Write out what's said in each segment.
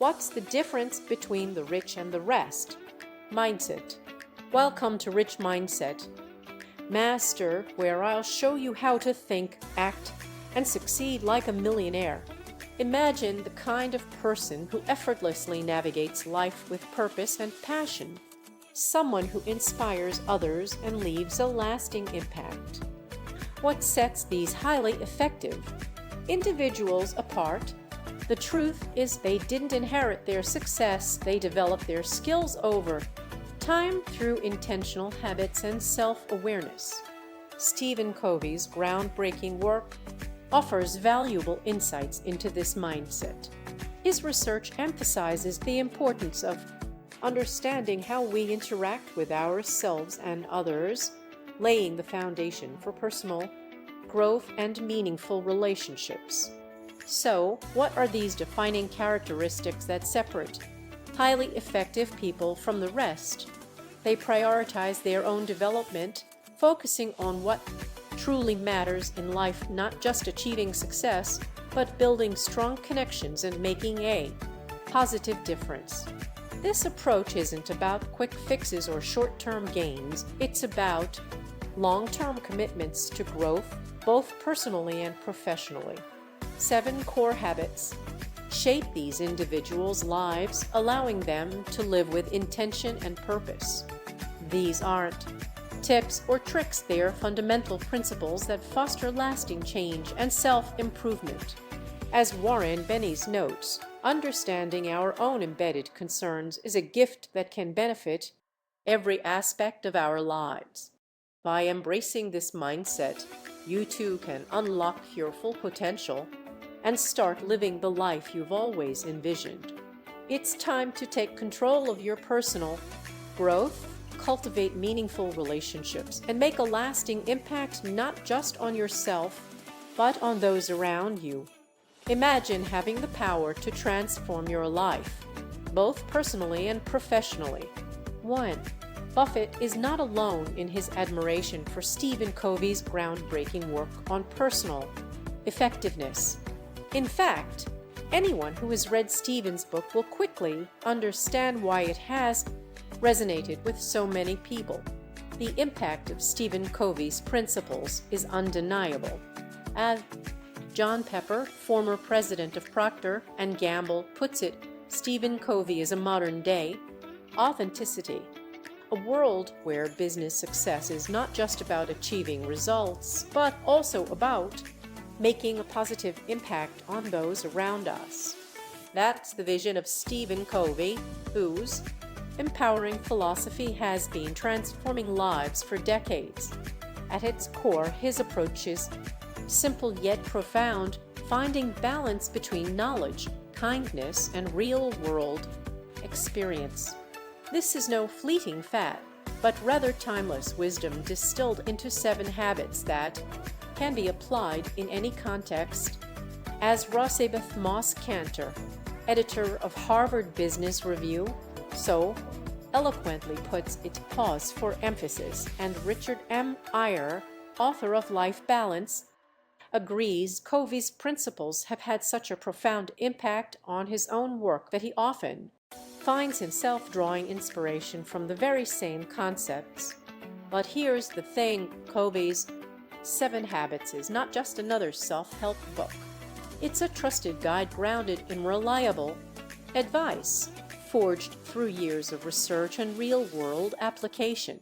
What's the difference between the rich and the rest? Mindset. Welcome to Rich Mindset, Master, where I'll show you how to think, act, and succeed like a millionaire. Imagine the kind of person who effortlessly navigates life with purpose and passion. Someone who inspires others and leaves a lasting impact. What sets these highly effective individuals apart? The truth is they didn't inherit their success, they developed their skills over time through intentional habits and self-awareness. Stephen Covey's groundbreaking work offers valuable insights into this mindset. His research emphasizes the importance of understanding how we interact with ourselves and others, laying the foundation for personal growth and meaningful relationships. So, what are these defining characteristics that separate highly effective people from the rest? They prioritize their own development, focusing on what truly matters in life, not just achieving success, but building strong connections and making a positive difference. This approach isn't about quick fixes or short-term gains, it's about long-term commitments to growth, both personally and professionally. 7 core habits shape these individuals' lives, allowing them to live with intention and purpose. These aren't tips or tricks, they are fundamental principles that foster lasting change and self-improvement. As Warren Bennis notes, understanding our own embedded concerns is a gift that can benefit every aspect of our lives. By embracing this mindset, you too can unlock your full potential and start living the life you've always envisioned. It's time to take control of your personal growth, cultivate meaningful relationships, and make a lasting impact not just on yourself, but on those around you. Imagine having the power to transform your life, both personally and professionally. 1. Buffett is not alone in his admiration for Stephen Covey's groundbreaking work on personal effectiveness. In fact, anyone who has read Stephen's book will quickly understand why it has resonated with so many people. The impact of Stephen Covey's principles is undeniable. As John Pepper, former president of Procter & Gamble, puts it, Stephen Covey is a modern-day authenticity. A world where business success is not just about achieving results, but also about making a positive impact on those around us. That's the vision of Stephen Covey, whose empowering philosophy has been transforming lives for decades. At its core, his approach is simple yet profound, finding balance between knowledge, kindness, and real-world experience. This is no fleeting fad, but rather timeless wisdom distilled into 7 habits that can be applied in any context. As Rosabeth Moss Kanter, editor of Harvard Business Review, so eloquently puts it, pause for emphasis, and Richard M. Eyre, author of Life Balance, agrees Covey's principles have had such a profound impact on his own work that he often finds himself drawing inspiration from the very same concepts. But here's the thing, Covey's 7 Habits is not just another self-help book. It's a trusted guide grounded in reliable advice, forged through years of research and real-world application.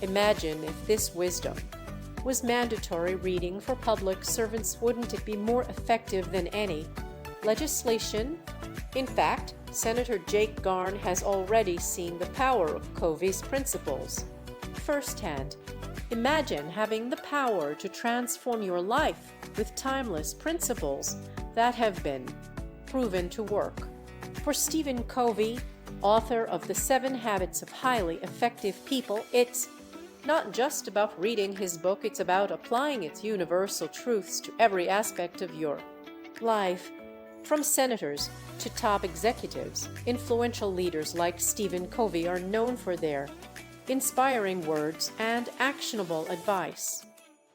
Imagine if this wisdom was mandatory reading for public servants, wouldn't it be more effective than any legislation? In fact, Senator Jake Garn has already seen the power of Covey's principles firsthand. Imagine having the power to transform your life with timeless principles that have been proven to work. For Stephen Covey, author of The 7 Habits of Highly Effective People, it's not just about reading his book, it's about applying its universal truths to every aspect of your life. From senators to top executives, influential leaders like Stephen Covey are known for their inspiring words and actionable advice.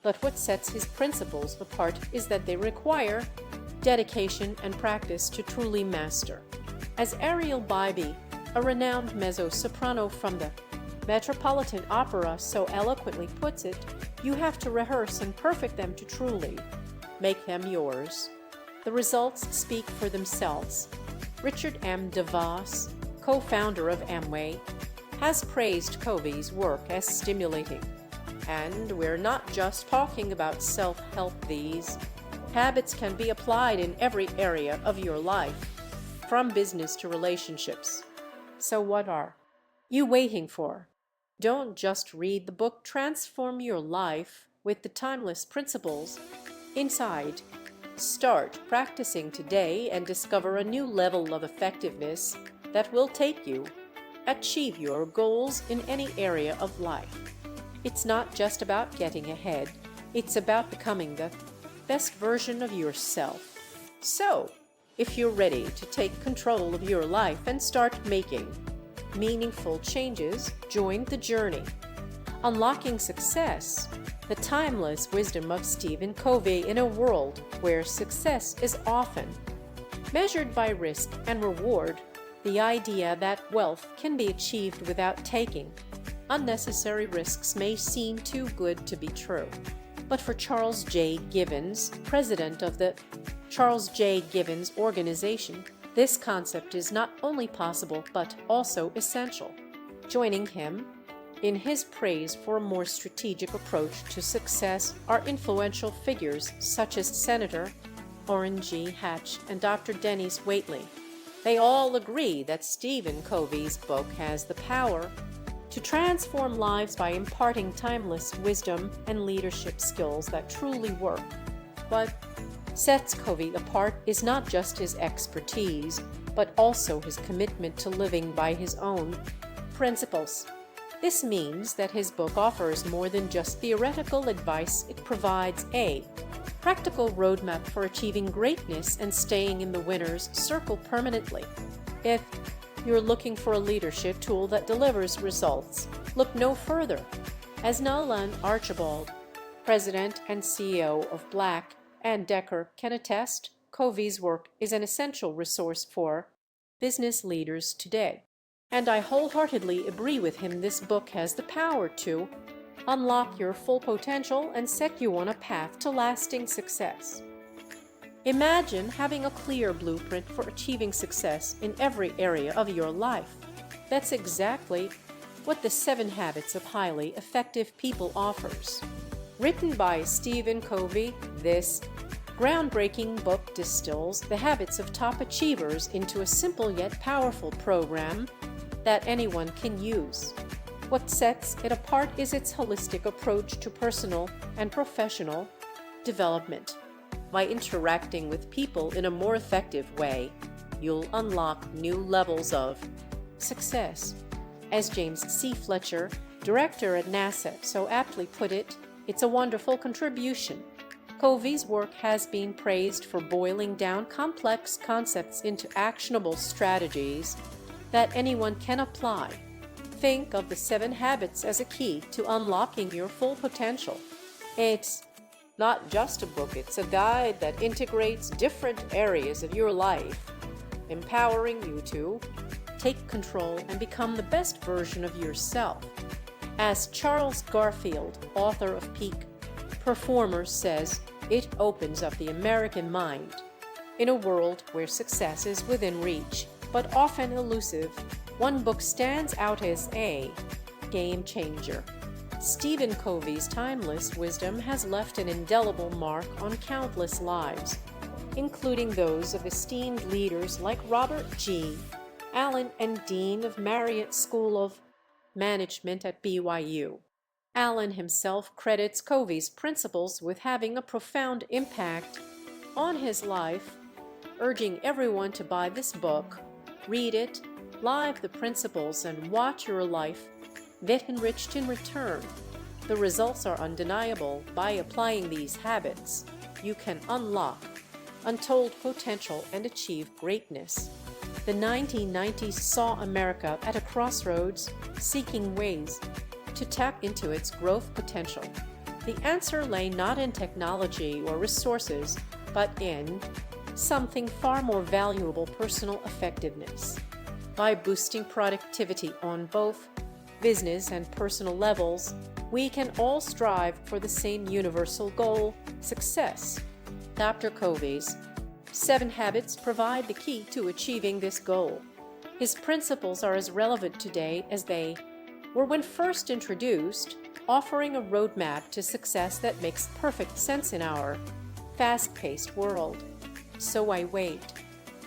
But what sets his principles apart is that they require dedication and practice to truly master. As Ariel Bybee, a renowned mezzo-soprano from the Metropolitan Opera so eloquently puts it, you have to rehearse and perfect them to truly make them yours. The results speak for themselves. Richard M. DeVos, co-founder of Amway, has praised Covey's work as stimulating. And we're not just talking about self-help. These habits can be applied in every area of your life, from business to relationships. So what are you waiting for? Don't just read the book, transform your life with the timeless principles inside. Start practicing today and discover a new level of effectiveness that will take you achieve your goals in any area of life. It's not just about getting ahead, it's about becoming the best version of yourself. So, if you're ready to take control of your life and start making meaningful changes, join the journey. Unlocking Success, the timeless wisdom of Stephen Covey in a world where success is often measured by risk and reward. The idea that wealth can be achieved without taking unnecessary risks may seem too good to be true. But for Charles J. Givens, president of the Charles J. Givens Organization, this concept is not only possible but also essential. Joining him in his praise for a more strategic approach to success are influential figures such as Senator Orrin G. Hatch and Dr. Dennis Waitley. They all agree that Stephen Covey's book has the power to transform lives by imparting timeless wisdom and leadership skills that truly work. What sets Covey apart is not just his expertise, but also his commitment to living by his own principles. This means that his book offers more than just theoretical advice. It provides a practical roadmap for achieving greatness and staying in the winner's circle permanently. If you're looking for a leadership tool that delivers results, look no further. As Nolan Archibald, president and CEO of Black & Decker, can attest, Covey's work is an essential resource for business leaders today. And I wholeheartedly agree with him. This book has the power to unlock your full potential and set you on a path to lasting success. Imagine having a clear blueprint for achieving success in every area of your life. That's exactly what the 7 Habits of Highly Effective People offers. Written by Stephen Covey, this groundbreaking book distills the habits of top achievers into a simple yet powerful program that anyone can use. What sets it apart is its holistic approach to personal and professional development. By interacting with people in a more effective way, you'll unlock new levels of success. As James C. Fletcher, director at NASA, so aptly put it, it's a wonderful contribution. Covey's work has been praised for boiling down complex concepts into actionable strategies that anyone can apply. Think of the 7 habits as a key to unlocking your full potential. It's not just a book, it's a guide that integrates different areas of your life, empowering you to take control and become the best version of yourself. As Charles Garfield, author of Peak Performers, says, it opens up the American mind. In a world where success is within reach, but often elusive, one book stands out as a game changer. Stephen Covey's timeless wisdom has left an indelible mark on countless lives, including those of esteemed leaders like Robert G. Allen and Dean of Marriott School of Management at BYU. Allen himself credits Covey's principles with having a profound impact on his life, urging everyone to buy this book, read it, live the principles, and watch your life get enriched in return. The results are undeniable. By applying these habits, you can unlock untold potential and achieve greatness. The 1990s saw America at a crossroads, seeking ways to tap into its growth potential. The answer lay not in technology or resources, but in something far more valuable: personal effectiveness. By boosting productivity on both business and personal levels, we can all strive for the same universal goal: success. Dr. Covey's 7 habits provide the key to achieving this goal. His principles are as relevant today as they were when first introduced, offering a roadmap to success that makes perfect sense in our fast-paced world. So I wait.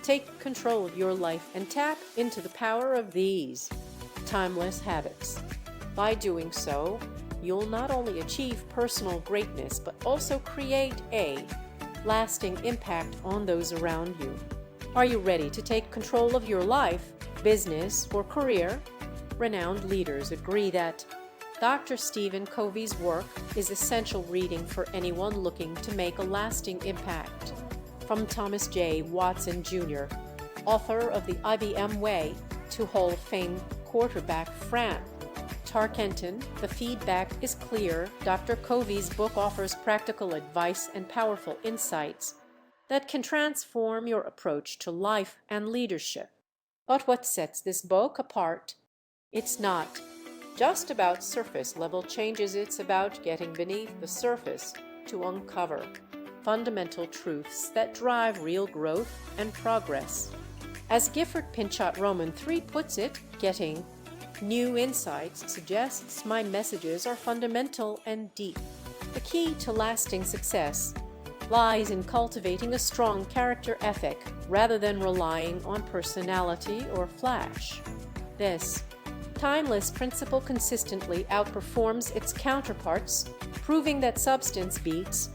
Take control of your life and tap into the power of these timeless habits. By doing so, you'll not only achieve personal greatness, but also create a lasting impact on those around you. Are you ready to take control of your life, business, or career? Renowned leaders agree that Dr. Stephen Covey's work is essential reading for anyone looking to make a lasting impact. From Thomas J. Watson Jr., author of The IBM Way, to Hall of Fame quarterback Frank Tarkenton, the feedback is clear. Dr. Covey's book offers practical advice and powerful insights that can transform your approach to life and leadership. But what sets this book apart? It's not just about surface-level changes, it's about getting beneath the surface to uncover fundamental truths that drive real growth and progress. As Gifford Pinchot Roman III puts it, getting new insights suggests my messages are fundamental and deep. The key to lasting success lies in cultivating a strong character ethic rather than relying on personality or flash. This timeless principle consistently outperforms its counterparts, proving that substance beats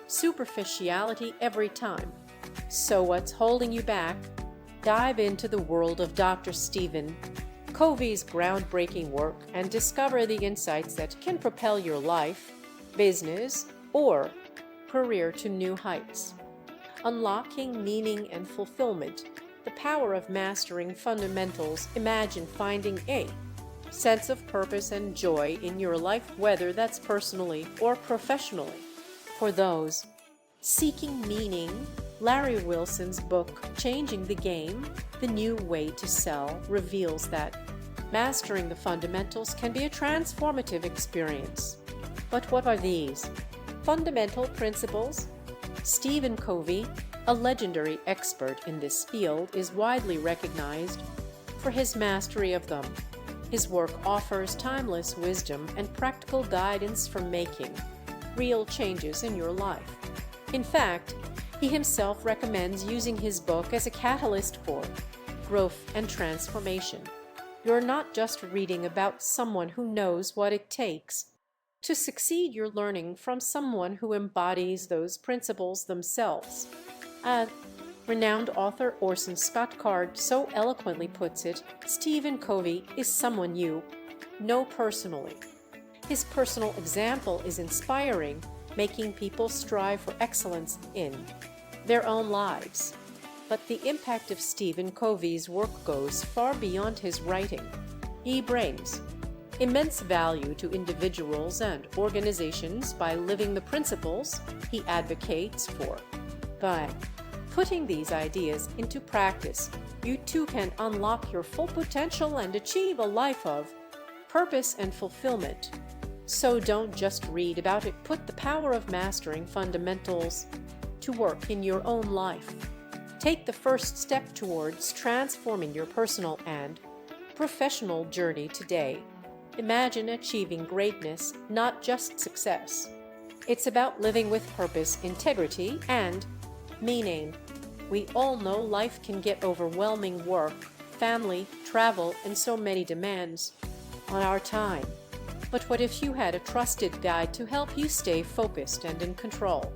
superficiality every time. So what's holding you back? Dive into the world of Dr. Stephen Covey's groundbreaking work and discover the insights that can propel your life, business, or career to new heights. Unlocking meaning and fulfillment, the power of mastering fundamentals. Imagine finding a sense of purpose and joy in your life, whether that's personally or professionally. For those seeking meaning, Larry Wilson's book, Changing the Game: The New Way to Sell, reveals that mastering the fundamentals can be a transformative experience. But what are these fundamental principles? Stephen Covey, a legendary expert in this field, is widely recognized for his mastery of them. His work offers timeless wisdom and practical guidance for making real changes in your life. In fact, he himself recommends using his book as a catalyst for growth and transformation. You're not just reading about someone who knows what it takes to succeed, you're learning from someone who embodies those principles themselves. As renowned author Orson Scott Card so eloquently puts it, Stephen Covey is someone you know personally. His personal example is inspiring, making people strive for excellence in their own lives. But the impact of Stephen Covey's work goes far beyond his writing. He brings immense value to individuals and organizations by living the principles he advocates for. By putting these ideas into practice, you too can unlock your full potential and achieve a life of purpose and fulfillment. So don't just read about it, put the power of mastering fundamentals to work in your own life. Take the first step towards transforming your personal and professional journey today. Imagine achieving greatness, not just success. It's about living with purpose, integrity, and meaning. We all know life can get overwhelming: work, family, travel, and so many demands on our time. But what if you had a trusted guide to help you stay focused and in control?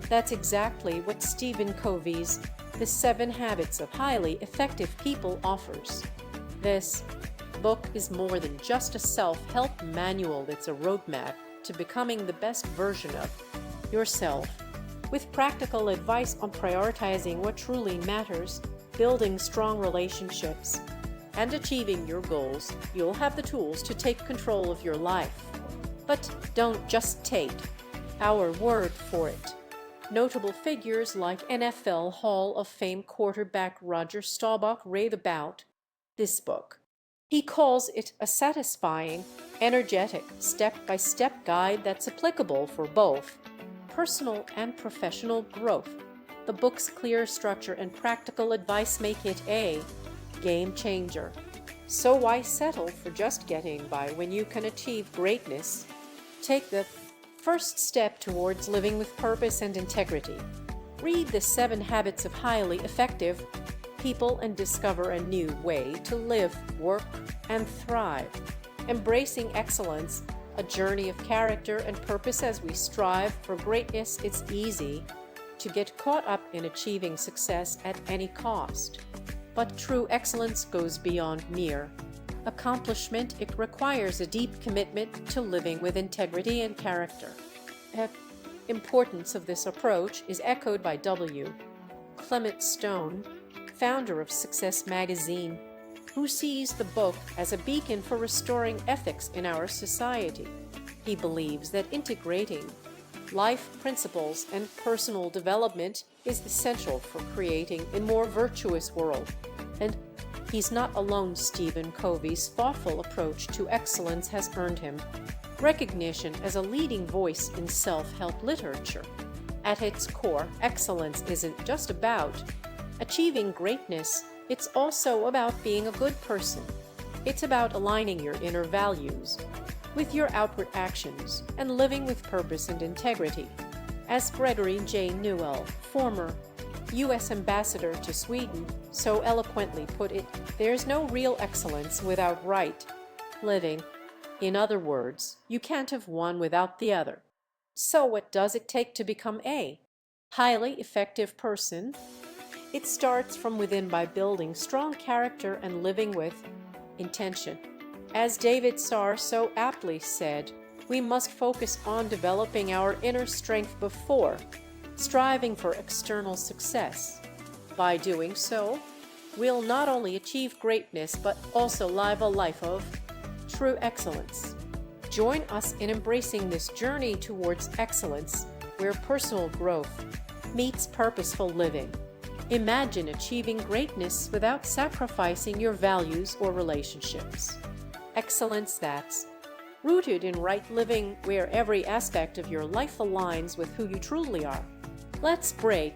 That's exactly what Stephen Covey's The 7 Habits of Highly Effective People offers. This book is more than just a self-help manual, it's a roadmap to becoming the best version of yourself. With practical advice on prioritizing what truly matters, building strong relationships, and achieving your goals, you'll have the tools to take control of your life. But don't just take our word for it. Notable figures like NFL Hall of Fame quarterback Roger Staubach rave about this book. He calls it a satisfying, energetic, step-by-step guide that's applicable for both personal and professional growth. The book's clear structure and practical advice make it a game changer. So why settle for just getting by when you can achieve greatness? Take the first step towards living with purpose and integrity. Read the 7 Habits of Highly Effective People and discover a new way to live, work, and thrive. Embracing excellence, a journey of character and purpose as we strive for greatness. It's easy to get caught up in achieving success at any cost. But true excellence goes beyond mere accomplishment. It requires a deep commitment to living with integrity and character. The importance of this approach is echoed by W. Clement Stone, founder of Success magazine, who sees the book as a beacon for restoring ethics in our society. He believes that integrating life principles and personal development is essential for creating a more virtuous world. And he's not alone. Stephen Covey's thoughtful approach to excellence has earned him recognition as a leading voice in self-help literature. At its core, excellence isn't just about achieving greatness, it's also about being a good person. It's about aligning your inner values with your outward actions and living with purpose and integrity. As Gregory J. Newell, former U.S. ambassador to Sweden, so eloquently put it, there's no real excellence without right living. In other words, you can't have one without the other. So what does it take to become a highly effective person? It starts from within by building strong character and living with intention. As David Starr so aptly said, we must focus on developing our inner strength before striving for external success. By doing so, we'll not only achieve greatness but also live a life of true excellence. Join us in embracing this journey towards excellence, where personal growth meets purposeful living. Imagine achieving greatness without sacrificing your values or relationships. Excellence that's rooted in right living, where every aspect of your life aligns with who you truly are. Let's break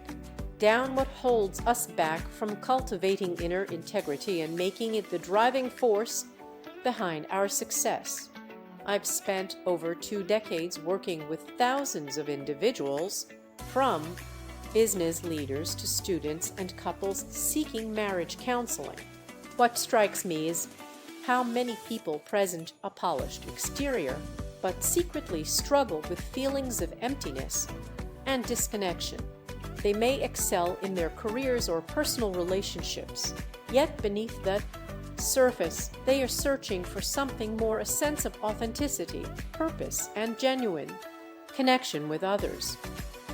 down what holds us back from cultivating inner integrity and making it the driving force behind our success. I've spent over 2 decades working with thousands of individuals, from business leaders to students and couples seeking marriage counseling. What strikes me is how many people present a polished exterior, but secretly struggle with feelings of emptiness and disconnection. They may excel in their careers or personal relationships, yet beneath that surface, they are searching for something more, a sense of authenticity, purpose, and genuine connection with others.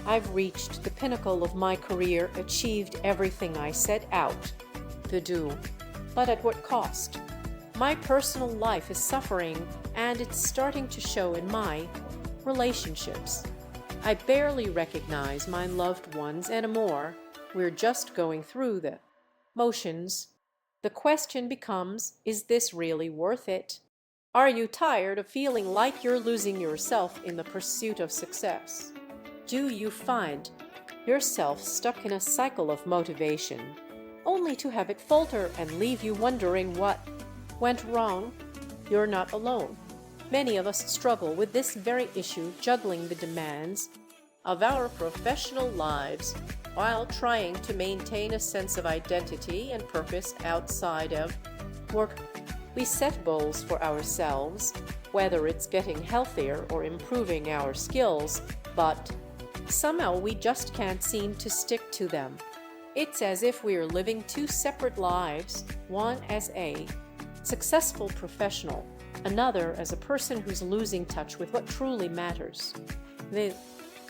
I've reached the pinnacle of my career, achieved everything I set out to do, but at what cost? My personal life is suffering, and it's starting to show in my relationships. I barely recognize my loved ones anymore. We're just going through the motions. The question becomes, is this really worth it? Are you tired of feeling like you're losing yourself in the pursuit of success? Do you find yourself stuck in a cycle of motivation, only to have it falter and leave you wondering what went wrong? You're not alone. Many of us struggle with this very issue, juggling the demands of our professional lives while trying to maintain a sense of identity and purpose outside of work. We set goals for ourselves, whether it's getting healthier or improving our skills, but somehow we just can't seem to stick to them. It's as if we're living 2 separate lives, one as a successful professional, another as a person who's losing touch with what truly matters. We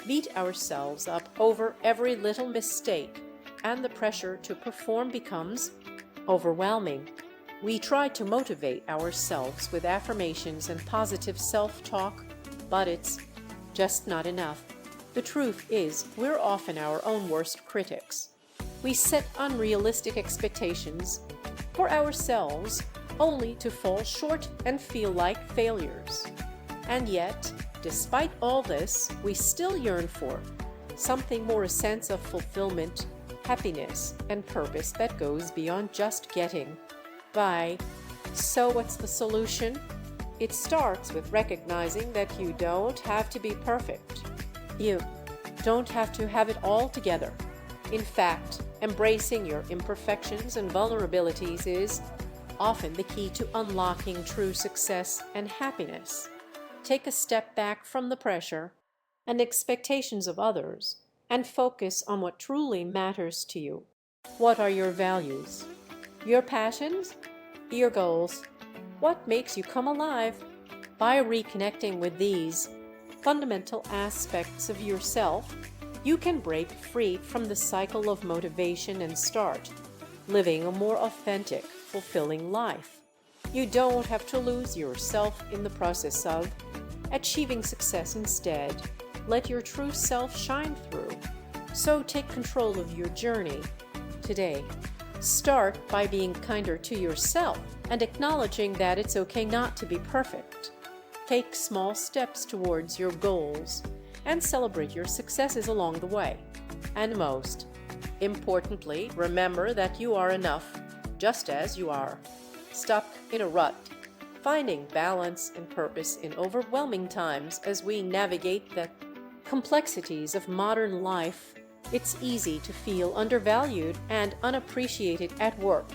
beat ourselves up over every little mistake, and the pressure to perform becomes overwhelming. We try to motivate ourselves with affirmations and positive self-talk, but it's just not enough. The truth is, we're often our own worst critics. We set unrealistic expectations for ourselves only to fall short and feel like failures. And yet, despite all this, we still yearn for something more, a sense of fulfillment, happiness, and purpose that goes beyond just getting by. So what's the solution? It starts with recognizing that you don't have to be perfect. You don't have to have it all together. In fact, embracing your imperfections and vulnerabilities is often the key to unlocking true success and happiness. Take a step back from the pressure and expectations of others and focus on what truly matters to you. What are your values? Your passions? Your goals? What makes you come alive? By reconnecting with these fundamental aspects of yourself, you can break free from the cycle of motivation and start living a more authentic, fulfilling life. You don't have to lose yourself in the process of achieving success. Instead, let your true self shine through. So take control of your journey today. Start by being kinder to yourself and acknowledging that it's okay not to be perfect. Take small steps towards your goals and celebrate your successes along the way. And most importantly, remember that you are enough just as you are. Stuck in a rut, finding balance and purpose in overwhelming times as we navigate the complexities of modern life, it's easy to feel undervalued and unappreciated at work.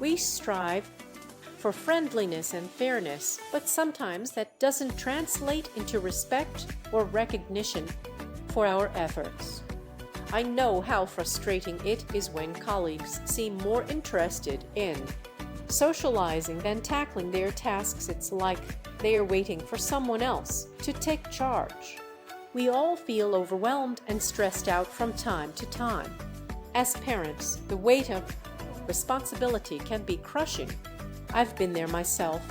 We strive for friendliness and fairness, but sometimes that doesn't translate into respect or recognition for our efforts. I know how frustrating it is when colleagues seem more interested in socializing than tackling their tasks. It's like they are waiting for someone else to take charge. We all feel overwhelmed and stressed out from time to time. As parents, the weight of responsibility can be crushing. I've been there myself,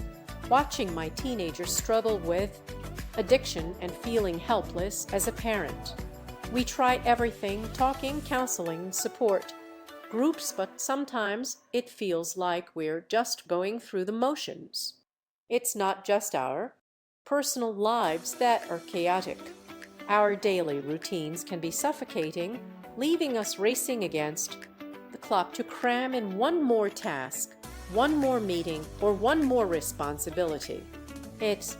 watching my teenagers struggle with addiction and feeling helpless as a parent. We try everything, talking, counseling, support groups, but sometimes it feels like we're just going through the motions. It's not just our personal lives that are chaotic. Our daily routines can be suffocating, leaving us racing against the clock to cram in one more task, one more meeting, or one more responsibility. It's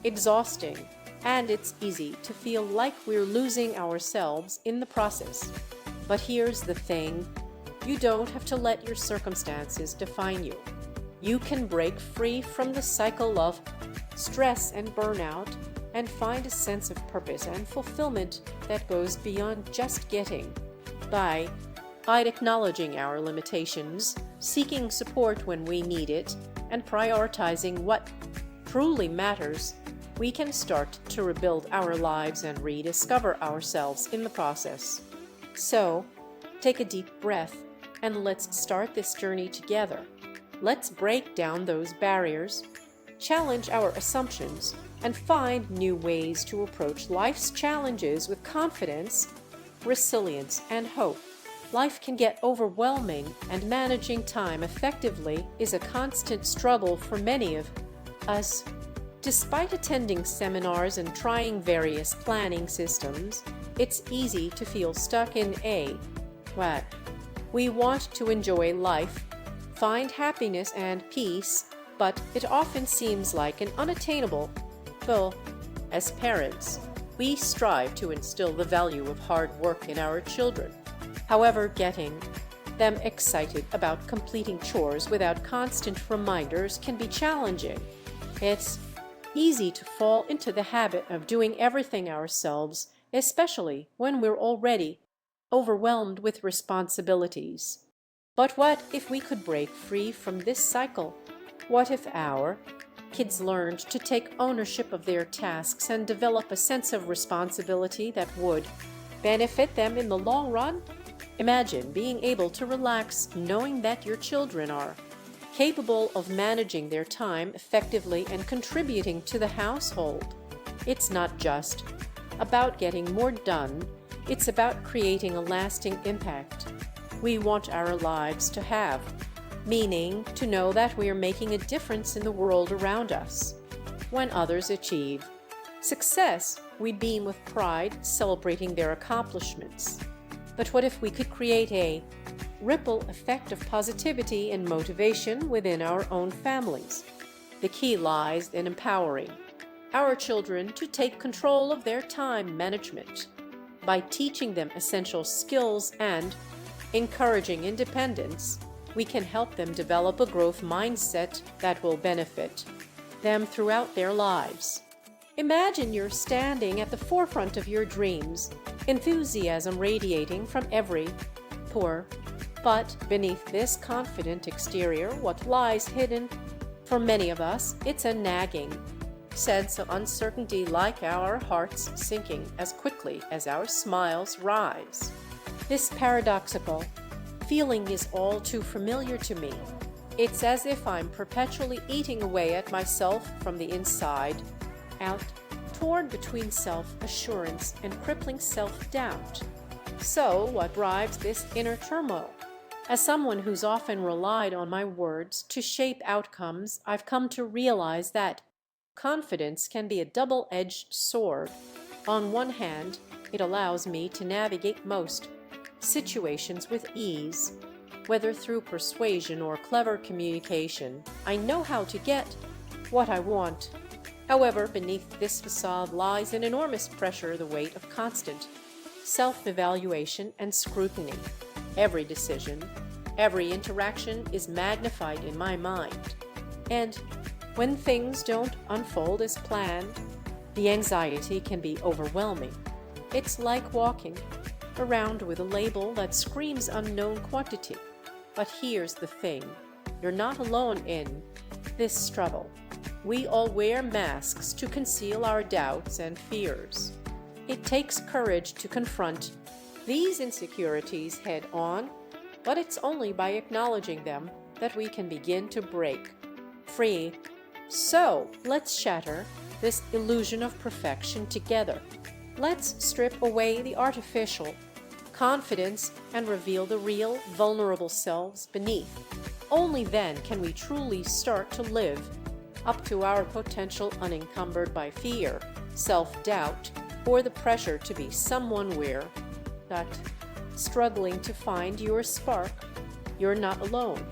exhausting, and it's easy to feel like we're losing ourselves in the process. But here's the thing, you don't have to let your circumstances define you. You can break free from the cycle of stress and burnout and find a sense of purpose and fulfillment that goes beyond just getting by acknowledging our limitations, seeking support when we need it, and prioritizing what truly matters. We can start to rebuild our lives and rediscover ourselves in the process. So, take a deep breath and let's start this journey together. Let's break down those barriers, challenge our assumptions, and find new ways to approach life's challenges with confidence, resilience, and hope. Life can get overwhelming, and managing time effectively is a constant struggle for many of us. Despite attending seminars and trying various planning systems, it's easy to feel stuck in a rut. We want to enjoy life, find happiness and peace, but it often seems like an unattainable goal. As parents, we strive to instill the value of hard work in our children. However, getting them excited about completing chores without constant reminders can be challenging. It's easy to fall into the habit of doing everything ourselves, especially when we're already overwhelmed with responsibilities. But what if we could break free from this cycle? What if our kids learned to take ownership of their tasks and develop a sense of responsibility that would benefit them in the long run? Imagine being able to relax knowing that your children are capable of managing their time effectively and contributing to the household. It's not just about getting more done. It's about creating a lasting impact. We want our lives to have meaning, to know that we are making a difference in the world around us. When others achieve success, we beam with pride, celebrating their accomplishments. But what if we could create a ripple effect of positivity and motivation within our own families? The key lies in empowering our children to take control of their time management. By teaching them essential skills and encouraging independence, we can help them develop a growth mindset that will benefit them throughout their lives. Imagine you're standing at the forefront of your dreams, enthusiasm radiating from every pore. But beneath this confident exterior, what lies hidden? For many of us, it's a nagging sense of uncertainty, like our hearts sinking as quickly as our smiles rise. This paradoxical feeling is all too familiar to me. It's as if I'm perpetually eating away at myself from the inside out, torn between self-assurance and crippling self-doubt. So, what drives this inner turmoil? As someone who's often relied on my words to shape outcomes, I've come to realize that confidence can be a double-edged sword. On one hand, it allows me to navigate most situations with ease. Whether through persuasion or clever communication, I know how to get what I want. However, beneath this facade lies an enormous pressure, the weight of constant self-evaluation and scrutiny. Every decision, every interaction is magnified in my mind. And when things don't unfold as planned, the anxiety can be overwhelming. It's like walking around with a label that screams unknown quantity. But here's the thing, you're not alone in this struggle. We all wear masks to conceal our doubts and fears. It takes courage to confront these insecurities head on, but it's only by acknowledging them that we can begin to break free. So, let's shatter this illusion of perfection together. Let's strip away the artificial confidence and reveal the real, vulnerable selves beneath. Only then can we truly start to live up to our potential, unencumbered by fear, self-doubt, or the pressure to be someone we're not. Struggling to find your spark? You're not alone.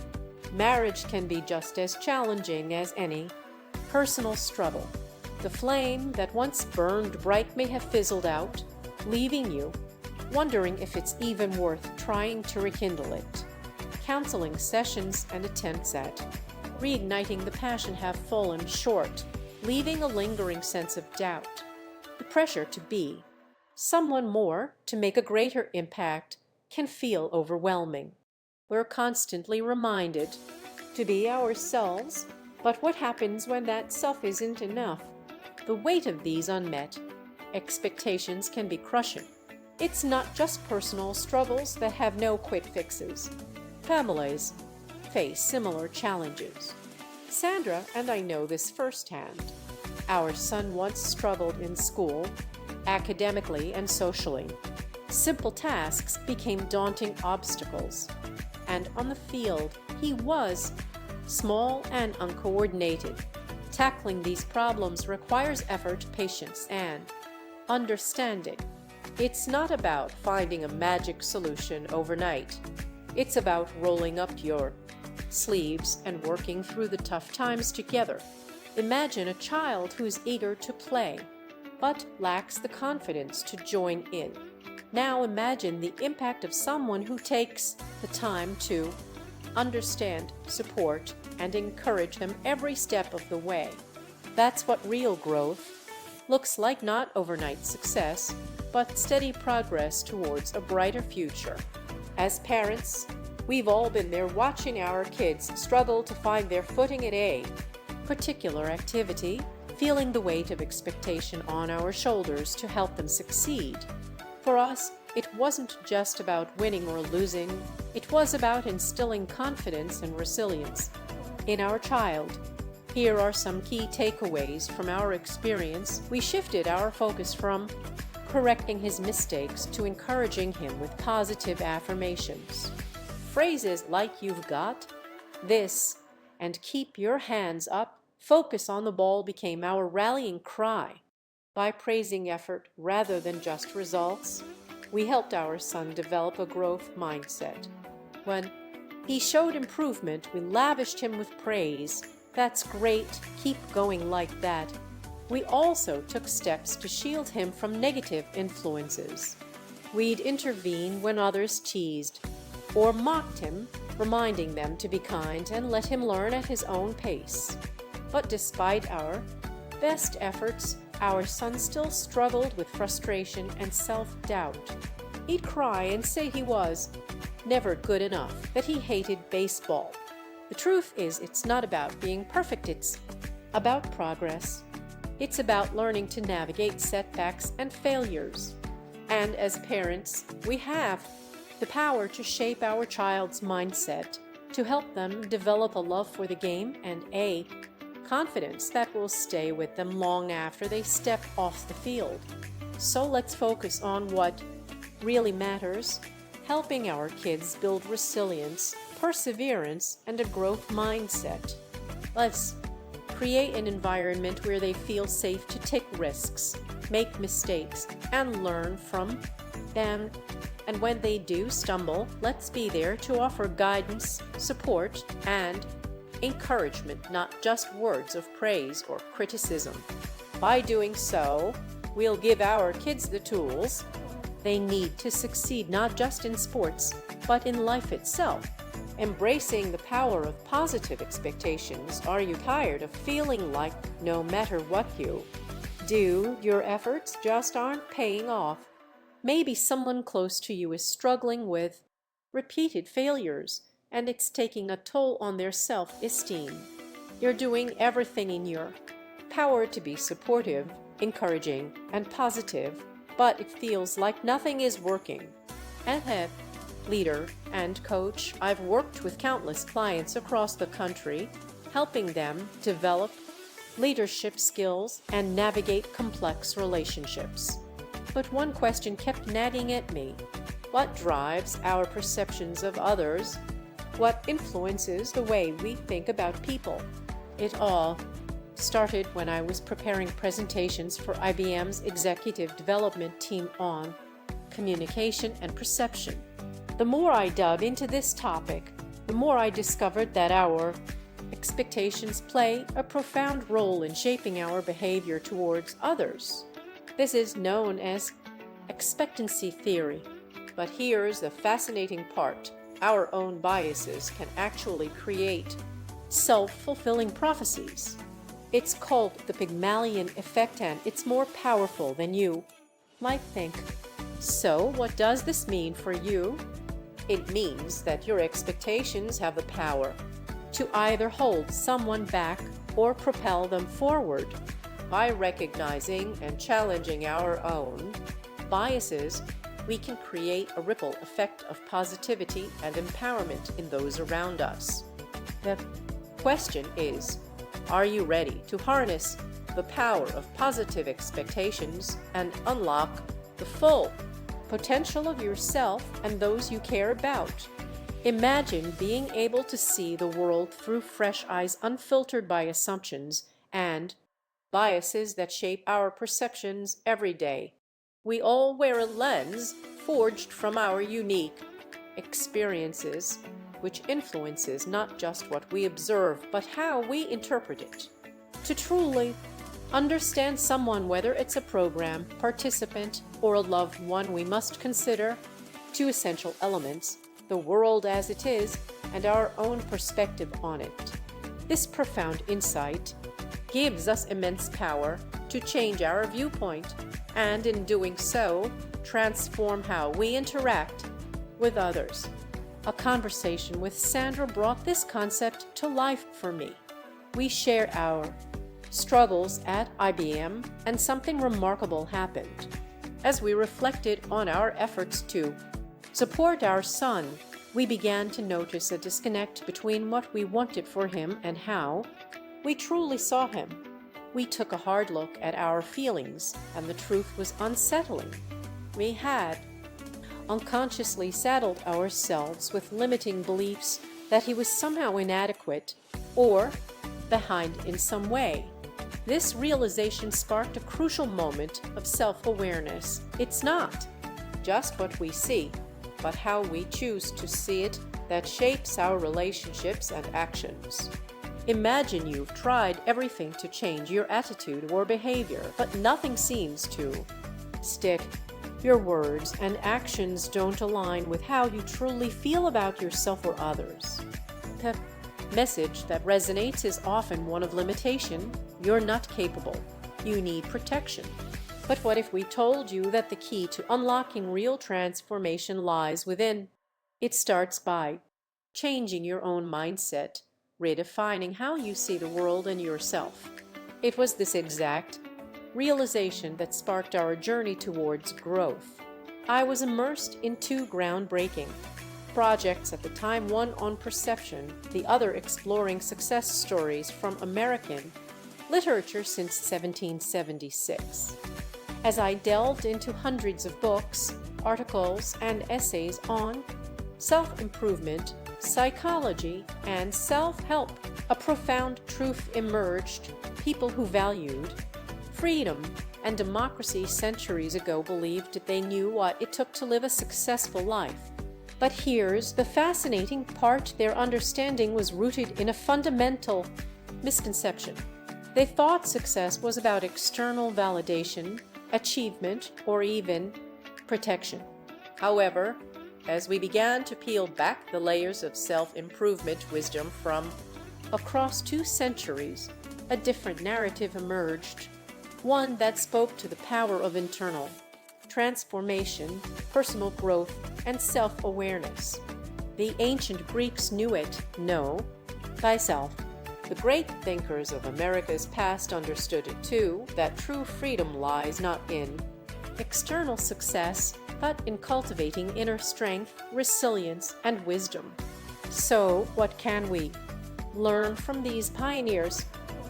Marriage can be just as challenging as any personal struggle. The flame that once burned bright may have fizzled out, leaving you wondering if it's even worth trying to rekindle it. Counseling sessions and attempts at reigniting the passion have fallen short, leaving a lingering sense of doubt. The pressure to be someone more, to make a greater impact, can feel overwhelming. We're constantly reminded to be ourselves, but what happens when that self isn't enough? The weight of these unmet expectations can be crushing. It's not just personal struggles that have no quick fixes. Families face similar challenges. Sandra and I know this firsthand. Our son once struggled in school, academically and socially. Simple tasks became daunting obstacles, and on the field, he was small and uncoordinated. Tackling these problems requires effort, patience, and understanding. It's not about finding a magic solution overnight. It's about rolling up your sleeves and working through the tough times together. Imagine a child who's eager to play, but lacks the confidence to join in. Now imagine the impact of someone who takes the time to understand, support, and encourage them every step of the way. That's what real growth looks like, not overnight success, but steady progress towards a brighter future. As parents, we've all been there watching our kids struggle to find their footing at a particular activity, feeling the weight of expectation on our shoulders to help them succeed. For us, it wasn't just about winning or losing, it was about instilling confidence and resilience in our child. Here are some key takeaways from our experience. We shifted our focus from correcting his mistakes to encouraging him with positive affirmations. Phrases like "you've got this" and "keep your hands up," "focus on the ball" became our rallying cry. By praising effort rather than just results, we helped our son develop a growth mindset. When he showed improvement, we lavished him with praise. "That's great, keep going like that." We also took steps to shield him from negative influences. We'd intervene when others teased or mocked him, reminding them to be kind and let him learn at his own pace. But despite our best efforts, our son still struggled with frustration and self-doubt. He'd cry and say he was never good enough, that he hated baseball. The truth is, it's not about being perfect, it's about progress. It's about learning to navigate setbacks and failures. And as parents, we have the power to shape our child's mindset, to help them develop a love for the game and a confidence that will stay with them long after they step off the field. So let's focus on what really matters, helping our kids build resilience, perseverance, and a growth mindset. Let's create an environment where they feel safe to take risks, make mistakes, and learn from them. And when they do stumble, let's be there to offer guidance, support, and encouragement, not just words of praise or criticism. By doing so, we'll give our kids the tools they need to succeed not just in sports, but in life itself. Embracing the power of positive expectations. Are you tired of feeling like no matter what you do, your efforts just aren't paying off? Maybe someone close to you is struggling with repeated failures, and it's taking a toll on their self-esteem. You're doing everything in your power to be supportive, encouraging, and positive, but it feels like nothing is working. As a leader and coach, I've worked with countless clients across the country, helping them develop leadership skills and navigate complex relationships. But one question kept nagging at me. What drives our perceptions of others? What influences the way we think about people? It all started when I was preparing presentations for IBM's executive development team on communication and perception. The more I dug into this topic, the more I discovered that our expectations play a profound role in shaping our behavior towards others. This is known as expectancy theory. But here's the fascinating part. Our own biases can actually create self-fulfilling prophecies. It's called the Pygmalion effect, and it's more powerful than you might think. So, what does this mean for you? It means that your expectations have the power to either hold someone back or propel them forward. By recognizing and challenging our own biases, we can create a ripple effect of positivity and empowerment in those around us. The question is, are you ready to harness the power of positive expectations and unlock the full potential of yourself and those you care about? Imagine being able to see the world through fresh eyes, unfiltered by assumptions and biases that shape our perceptions every day. We all wear a lens forged from our unique experiences, which influences not just what we observe, but how we interpret it. To truly understand someone, whether it's a program, participant, or a loved one, we must consider two essential elements: the world as it is and our own perspective on it. This profound insight gives us immense power to change our viewpoint, and in doing so, transform how we interact with others. A conversation with Sandra brought this concept to life for me. We shared our struggles at IBM, and something remarkable happened. As we reflected on our efforts to support our son, we began to notice a disconnect between what we wanted for him and how we truly saw him. We took a hard look at our feelings, and the truth was unsettling. We had unconsciously saddled ourselves with limiting beliefs that he was somehow inadequate or behind in some way. This realization sparked a crucial moment of self-awareness. It's not just what we see, but how we choose to see it that shapes our relationships and actions. Imagine you've tried everything to change your attitude or behavior, but nothing seems to stick. Your words and actions don't align with how you truly feel about yourself or others. The message that resonates is often one of limitation. You're not capable. You need protection. But what if we told you that the key to unlocking real transformation lies within? It starts by changing your own mindset, redefining how you see the world and yourself. It was this exact realization that sparked our journey towards growth. I was immersed in two groundbreaking projects at the time, one on perception, the other exploring success stories from American literature since 1776. As I delved into hundreds of books, articles, and essays on self-improvement, psychology, and self-help, a profound truth emerged. People who valued freedom and democracy centuries ago believed they knew what it took to live a successful life. But here's the fascinating part: their understanding was rooted in a fundamental misconception. They thought success was about external validation, achievement, or even protection. However, as we began to peel back the layers of self-improvement wisdom from across 2 centuries, a different narrative emerged, one that spoke to the power of internal transformation, personal growth, and self-awareness. The ancient Greeks knew it. Know thyself. The great thinkers of America's past understood it too, that true freedom lies not in external success, but in cultivating inner strength, resilience, and wisdom. So, what can we learn from these pioneers?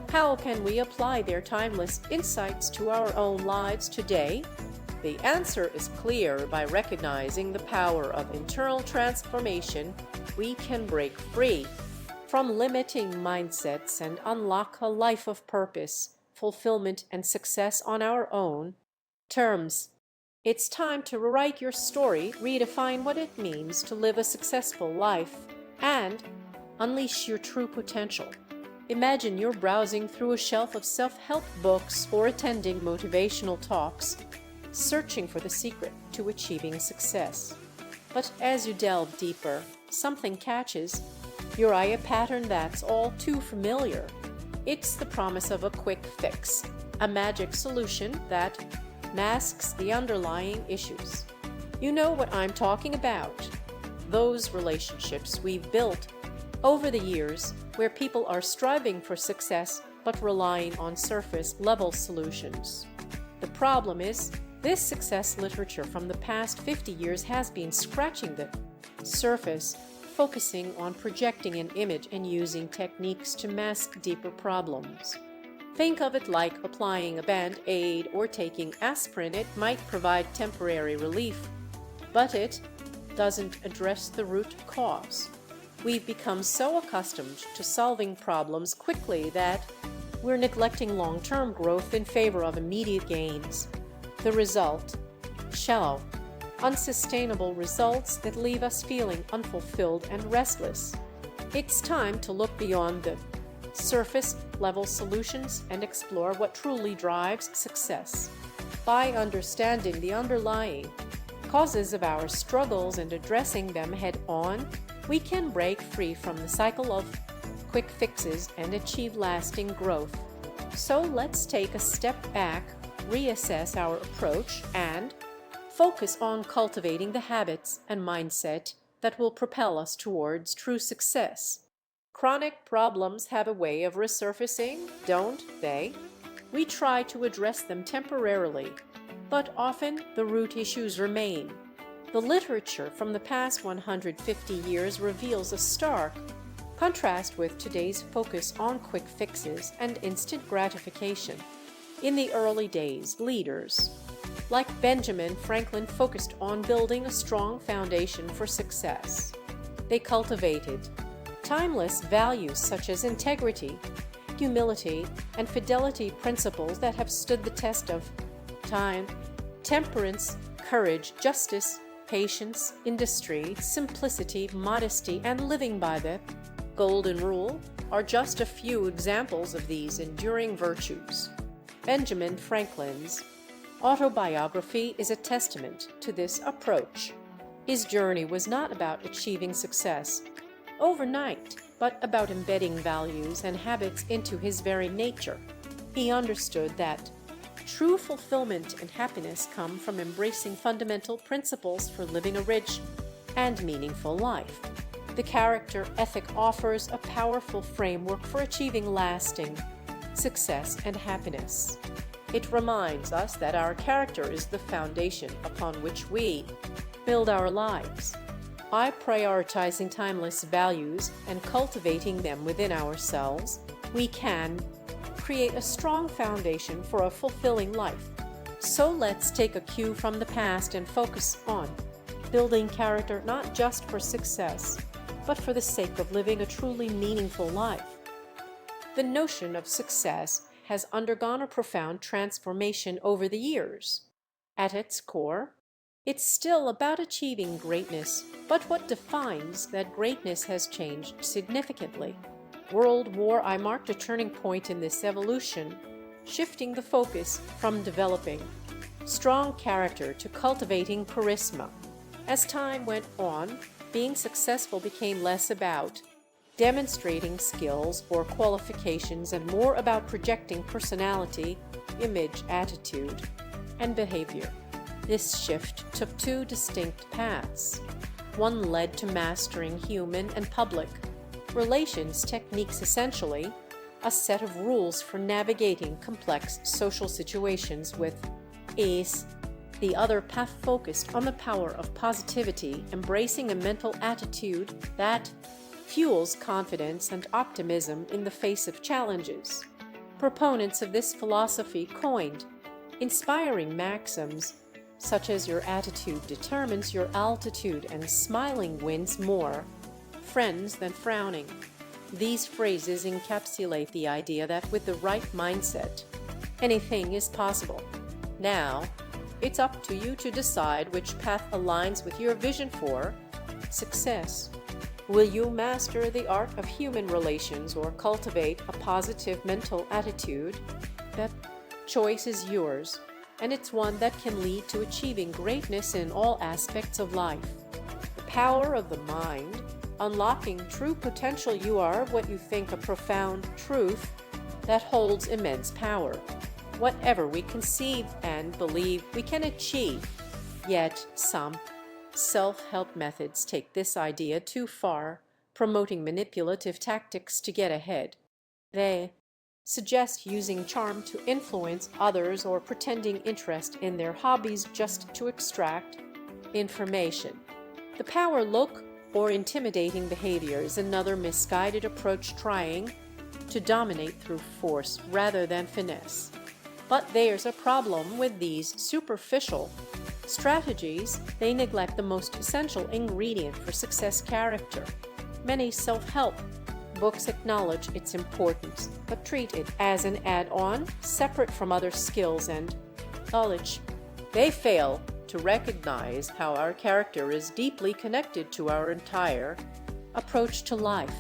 How can we apply their timeless insights to our own lives today? The answer is clear. By recognizing the power of internal transformation, we can break free from limiting mindsets and unlock a life of purpose, fulfillment, and success on our own terms. It's time to rewrite your story, redefine what it means to live a successful life, and unleash your true potential. Imagine you're browsing through a shelf of self-help books or attending motivational talks, searching for the secret to achieving success. But as you delve deeper, something catches your eye, a pattern that's all too familiar. It's the promise of a quick fix, a magic solution that masks the underlying issues. You know what I'm talking about. Those relationships we've built over the years where people are striving for success but relying on surface-level solutions. The problem is, this success literature from the past 50 years has been scratching the surface, focusing on projecting an image and using techniques to mask deeper problems. Think of it like applying a Band-Aid or taking aspirin. It might provide temporary relief, but it doesn't address the root cause. We've become so accustomed to solving problems quickly that we're neglecting long-term growth in favor of immediate gains. The result? Shallow, unsustainable results that leave us feeling unfulfilled and restless. It's time to look beyond the surface-level solutions and explore what truly drives success. By understanding the underlying causes of our struggles and addressing them head-on, we can break free from the cycle of quick fixes and achieve lasting growth. So let's take a step back, reassess our approach, and focus on cultivating the habits and mindset that will propel us towards true success. Chronic problems have a way of resurfacing, don't they? We try to address them temporarily, but often the root issues remain. The literature from the past 150 years reveals a stark Contrast with today's focus on quick fixes and instant gratification. In the early days, leaders like Benjamin Franklin focused on building a strong foundation for success. They cultivated timeless values such as integrity, humility, and fidelity, principles that have stood the test of time. Temperance, courage, justice, patience, industry, simplicity, modesty, and living by the Golden Rule are just a few examples of these enduring virtues. Benjamin Franklin's autobiography is a testament to this approach. His journey was not about achieving success overnight, but about embedding values and habits into his very nature. He understood that true fulfillment and happiness come from embracing fundamental principles for living a rich and meaningful life. The character ethic offers a powerful framework for achieving lasting success and happiness. It reminds us that our character is the foundation upon which we build our lives. By prioritizing timeless values and cultivating them within ourselves, we can create a strong foundation for a fulfilling life. So let's take a cue from the past and focus on building character not just for success, but for the sake of living a truly meaningful life. The notion of success has undergone a profound transformation over the years. At its core, it's still about achieving greatness, but what defines that greatness has changed significantly. World War I marked a turning point in this evolution, shifting the focus from developing strong character to cultivating charisma. As time went on, being successful became less about demonstrating skills or qualifications and more about projecting personality, image, attitude, and behavior. This shift took two distinct paths. One led to mastering human and public relations techniques, essentially a set of rules for navigating complex social situations with ease. The other path focused on the power of positivity, embracing a mental attitude that fuels confidence and optimism in the face of challenges. Proponents of this philosophy coined inspiring maxims such as "your attitude determines your altitude" and "smiling wins more friends than frowning." These phrases encapsulate the idea that with the right mindset, anything is possible. Now, it's up to you to decide which path aligns with your vision for success. Will you master the art of human relations or cultivate a positive mental attitude? That choice is yours, and it's one that can lead to achieving greatness in all aspects of life. The power of the mind, unlocking true potential. You are what you think, a profound truth that holds immense power. Whatever we conceive and believe, we can achieve. Yet some self-help methods take this idea too far, promoting manipulative tactics to get ahead. They suggest using charm to influence others or pretending interest in their hobbies just to extract information. The power look or intimidating behavior is another misguided approach, trying to dominate through force rather than finesse. But there's a problem with these superficial strategies. They neglect the most essential ingredient for success: character. Many self-help books acknowledge its importance, but treat it as an add-on, separate from other skills and knowledge. They fail to recognize how our character is deeply connected to our entire approach to life.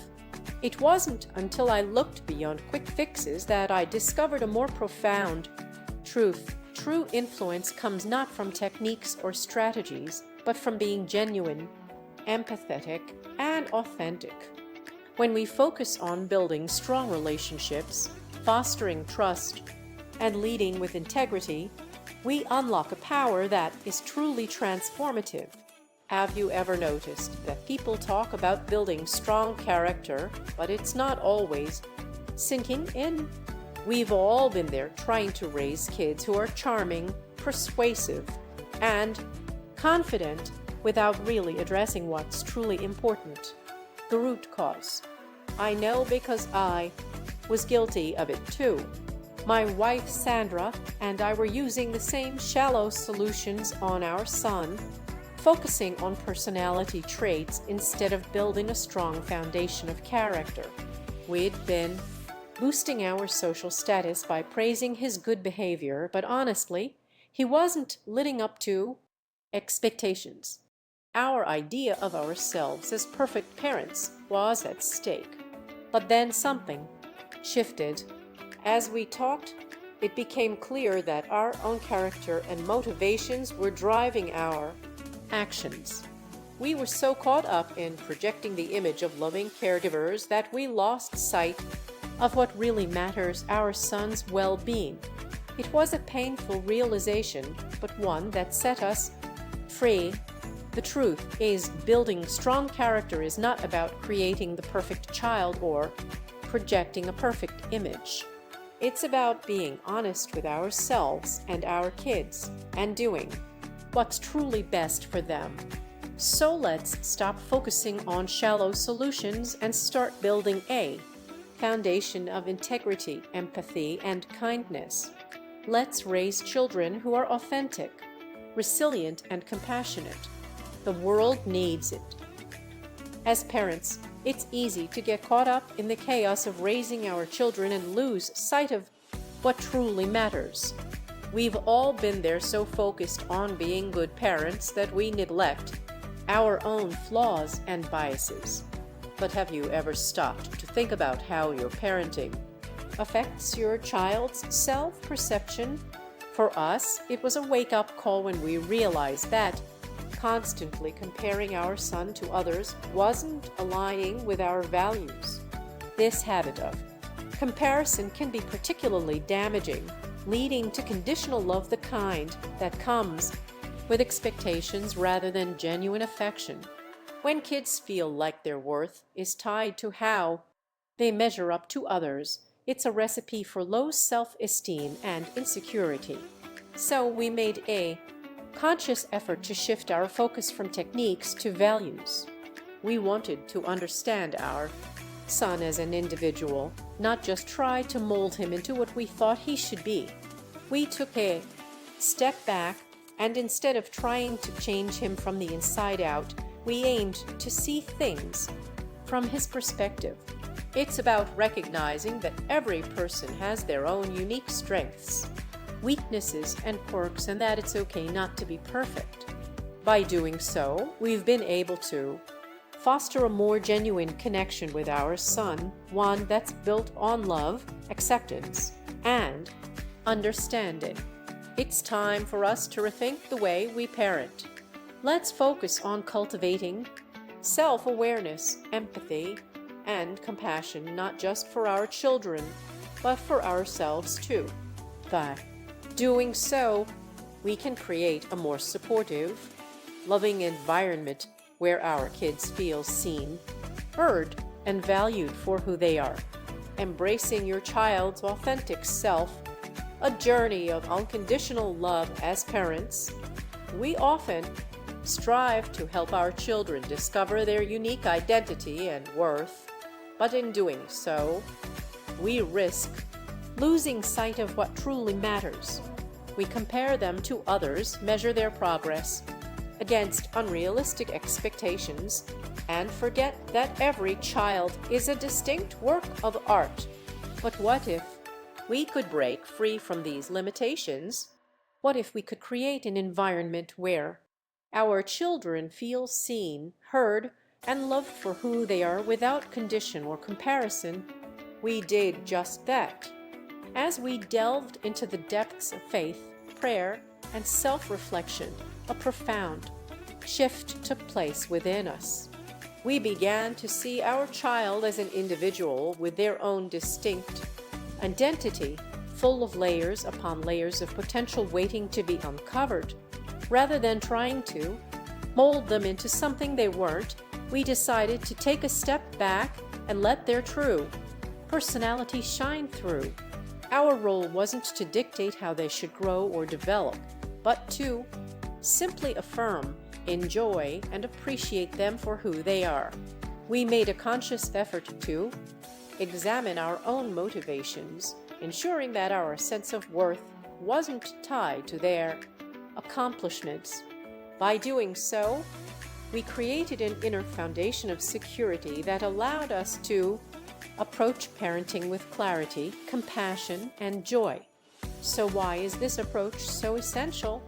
It wasn't until I looked beyond quick fixes that I discovered a more profound truth. True influence comes not from techniques or strategies, but from being genuine, empathetic, and authentic. When we focus on building strong relationships, fostering trust, and leading with integrity, we unlock a power that is truly transformative. Have you ever noticed that people talk about building strong character, but it's not always sinking in? We've all been there, trying to raise kids who are charming, persuasive, and confident without really addressing what's truly important: the root cause. I know because I was guilty of it too. My wife Sandra and I were using the same shallow solutions on our son, focusing on personality traits instead of building a strong foundation of character. We'd been boosting our social status by praising his good behavior, but honestly, he wasn't living up to expectations. Our idea of ourselves as perfect parents was at stake. But then something shifted. As we talked, it became clear that our own character and motivations were driving our actions. We were so caught up in projecting the image of loving caregivers that we lost sight of what really matters: our son's well-being. It was a painful realization, but one that set us free. The truth is, building strong character is not about creating the perfect child or projecting a perfect image. It's about being honest with ourselves and our kids and doing what's truly best for them. So let's stop focusing on shallow solutions and start building a foundation of integrity, empathy, and kindness. Let's raise children who are authentic, resilient, and compassionate. The world needs it. As parents, it's easy to get caught up in the chaos of raising our children and lose sight of what truly matters. We've all been there, so focused on being good parents that we neglect our own flaws and biases. But have you ever stopped to think about how your parenting affects your child's self-perception? For us, it was a wake-up call when we realized that constantly comparing our son to others wasn't aligning with our values. This habit of comparison can be particularly damaging, leading to conditional love, the kind that comes with expectations rather than genuine affection. When kids feel like their worth is tied to how they measure up to others, it's a recipe for low self-esteem and insecurity. So we made a conscious effort to shift our focus from techniques to values. We wanted to understand our son as an individual, not just try to mold him into what we thought he should be. We took a step back, and instead of trying to change him from the inside out, we aimed to see things from his perspective. It's about recognizing that every person has their own unique strengths, weaknesses, and quirks, and that it's okay not to be perfect. By doing so, we've been able to foster a more genuine connection with our son, one that's built on love, acceptance, and understanding. It's time for us to rethink the way we parent. Let's focus on cultivating self-awareness, empathy, and compassion, not just for our children, but for ourselves too. By doing so, we can create a more supportive, loving environment where our kids feel seen, heard, and valued for who they are. Embracing your child's authentic self, a journey of unconditional love as parents. We often strive to help our children discover their unique identity and worth, but in doing so, we risk losing sight of what truly matters. We compare them to others, measure their progress against unrealistic expectations, and forget that every child is a distinct work of art. But what if we could break free from these limitations? What if we could create an environment where our children feel seen, heard, and loved for who they are without condition or comparison? We did just that. As we delved into the depths of faith, prayer, and self-reflection, a profound shift took place within us. We began to see our child as an individual with their own distinct identity, full of layers upon layers of potential waiting to be uncovered. Rather than trying to mold them into something they weren't, we decided to take a step back and let their true personality shine through. Our role wasn't to dictate how they should grow or develop, but to simply affirm, enjoy, and appreciate them for who they are. We made a conscious effort to examine our own motivations, ensuring that our sense of worth wasn't tied to their accomplishments. By doing so, we created an inner foundation of security that allowed us to approach parenting with clarity, compassion, and joy. So why is this approach so essential?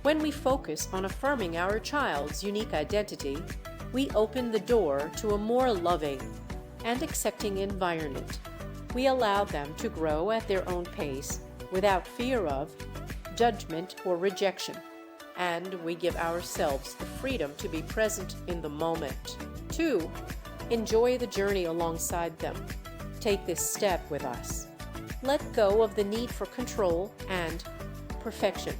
When we focus on affirming our child's unique identity, we open the door to a more loving and accepting environment. We allow them to grow at their own pace without fear of judgment or rejection, and we give ourselves the freedom to be present in the moment. 2. Enjoy the journey alongside them. Take this step with us. Let go of the need for control and perfection.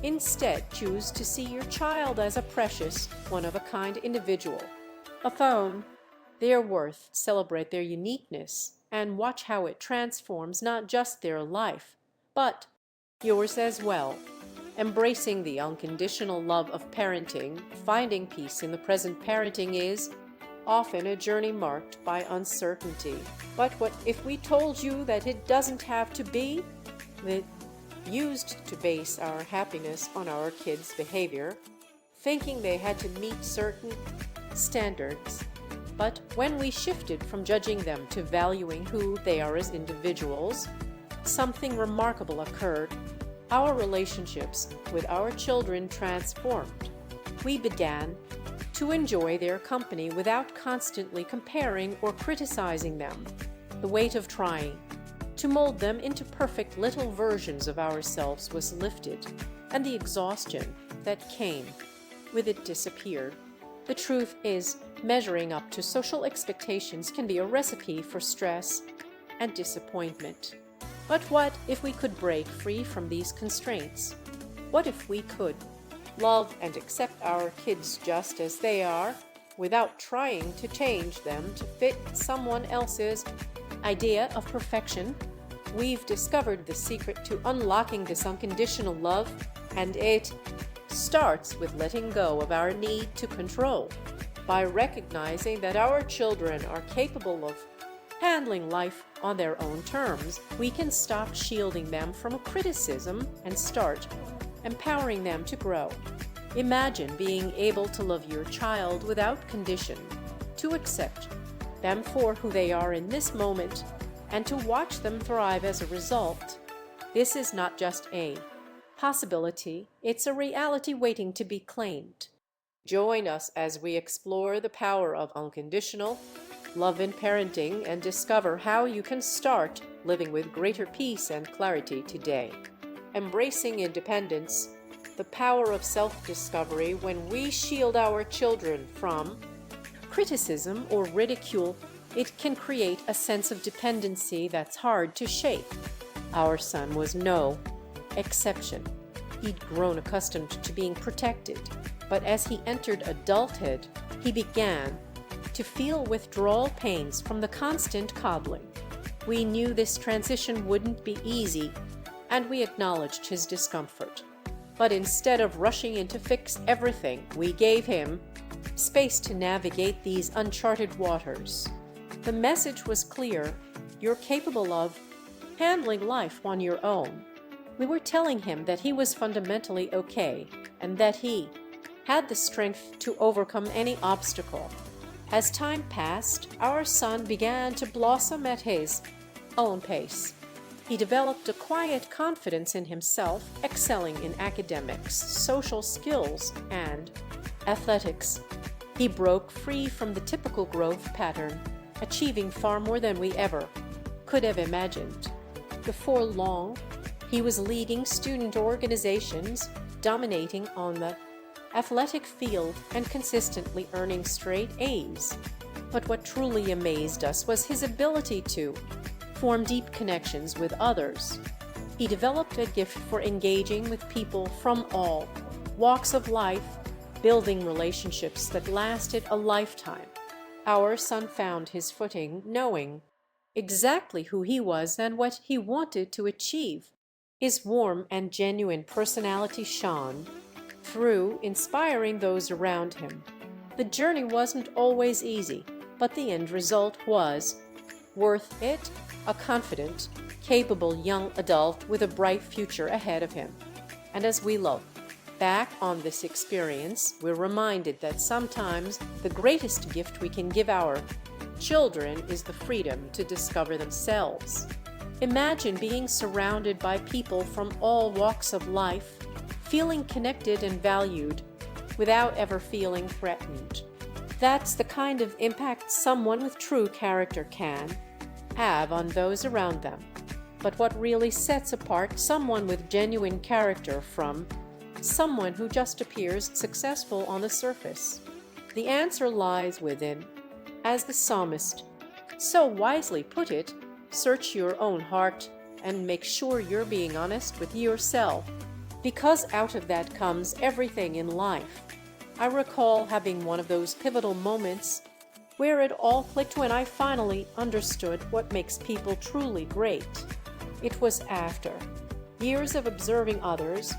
Instead, choose to see your child as a precious, one-of-a-kind individual. Affirm their worth, celebrate their uniqueness, and watch how it transforms not just their life, but yours as well. Embracing the unconditional love of parenting, finding peace in the present parenting is often a journey marked by uncertainty. But what if we told you that it doesn't have to be? We used to base our happiness on our kids' behavior, thinking they had to meet certain standards. But when we shifted from judging them to valuing who they are as individuals, something remarkable occurred. Our relationships with our children transformed. We began to enjoy their company without constantly comparing or criticizing them. The weight of trying to mold them into perfect little versions of ourselves was lifted, and the exhaustion that came with it disappeared. The truth is, measuring up to social expectations can be a recipe for stress and disappointment. But what if we could break free from these constraints? What if we could love and accept our kids just as they are, without trying to change them to fit someone else's idea of perfection? We've discovered the secret to unlocking this unconditional love, and it starts with letting go of our need to control. By recognizing that our children are capable of handling life on their own terms, we can stop shielding them from criticism and start empowering them to grow. Imagine being able to love your child without condition, to accept them for who they are in this moment, and to watch them thrive as a result. This is not just a possibility, it's a reality waiting to be claimed. Join us as we explore the power of unconditional love in parenting and discover how you can start living with greater peace and clarity today. Embracing independence, the power of self-discovery. When we shield our children from criticism or ridicule, it can create a sense of dependency that's hard to shake. Our son was no exception. He'd grown accustomed to being protected, but as he entered adulthood, he began to feel withdrawal pains from the constant coddling. We knew this transition wouldn't be easy, and we acknowledged his discomfort. But instead of rushing in to fix everything, we gave him space to navigate these uncharted waters. The message was clear: you're capable of handling life on your own. We were telling him that he was fundamentally okay, and that he had the strength to overcome any obstacle. As time passed, our son began to blossom at his own pace. He developed a quiet confidence in himself, excelling in academics, social skills, and athletics. He broke free from the typical growth pattern, achieving far more than we ever could have imagined. Before long, he was leading student organizations, dominating on the athletic field, and consistently earning straight A's. But what truly amazed us was his ability to form deep connections with others. He developed a gift for engaging with people from all walks of life, building relationships that lasted a lifetime. Our son found his footing, knowing exactly who he was and what he wanted to achieve. His warm and genuine personality shone through, inspiring those around him. The journey wasn't always easy. but the end result was worth it, a confident, capable young adult with a bright future ahead of him. And as we look back on this experience, we're reminded that sometimes the greatest gift we can give our children is the freedom to discover themselves. Imagine being surrounded by people from all walks of life, feeling connected and valued without ever feeling threatened. That's the kind of impact someone with true character can have on those around them. But what really sets apart someone with genuine character from someone who just appears successful on the surface? The answer lies within. As the psalmist so wisely put it, search your own heart and make sure you're being honest with yourself, because out of that comes everything in life. I recall having one of those pivotal moments where it all clicked when I finally understood what makes people truly great. It was after years of observing others,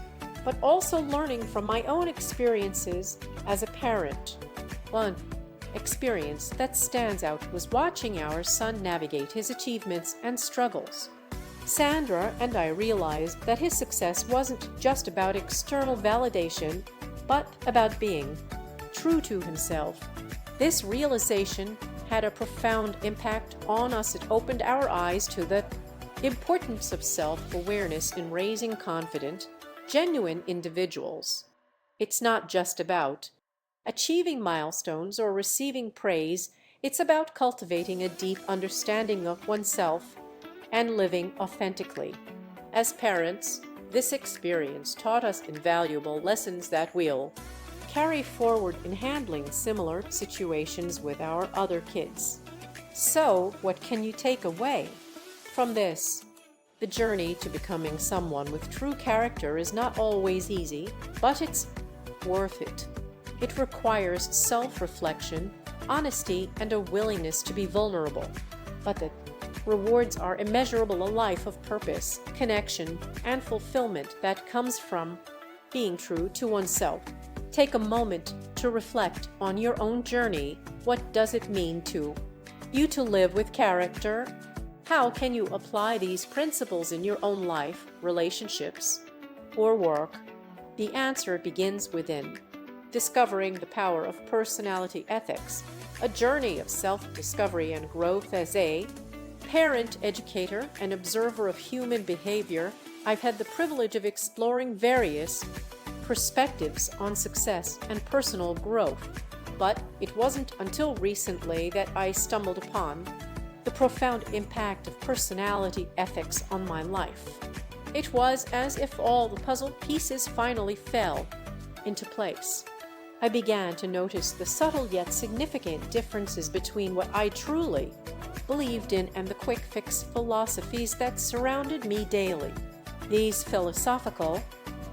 but also learning from my own experiences as a parent. One experience that stands out was watching our son navigate his achievements and struggles. Sandra and I realized that his success wasn't just about external validation, but about being true to himself. This realization had a profound impact on us. It opened our eyes to the importance of self-awareness in raising confident, genuine individuals. It's not just about achieving milestones or receiving praise, it's about cultivating a deep understanding of oneself and living authentically. As parents, this experience taught us invaluable lessons that we'll carry forward in handling similar situations with our other kids. So, what can you take away from this? The journey to becoming someone with true character is not always easy, but it's worth it. It requires self-reflection, honesty, and a willingness to be vulnerable. But the rewards are immeasurable: a life of purpose, connection, and fulfillment that comes from being true to oneself. Take a moment to reflect on your own journey. What does it mean to you to live with character? How can you apply these principles in your own life, relationships, or work? The answer begins within. Discovering the power of personality ethics, a journey of self-discovery and growth. As a parent, educator, and observer of human behavior, I've had the privilege of exploring various perspectives on success and personal growth. But it wasn't until recently that I stumbled upon the profound impact of personality ethics on my life. It was as if all the puzzle pieces finally fell into place. I began to notice the subtle yet significant differences between what I truly believed in and the quick-fix philosophies that surrounded me daily. These philosophical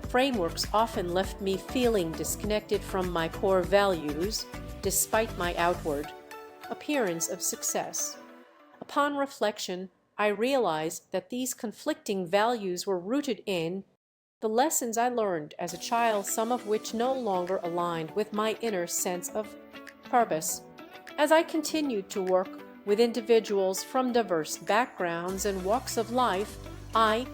frameworks often left me feeling disconnected from my core values, despite my outward appearance of success. Upon reflection, I realized that these conflicting values were rooted in the lessons I learned as a child, some of which no longer aligned with my inner sense of purpose. As I continued to work with individuals from diverse backgrounds and walks of life, I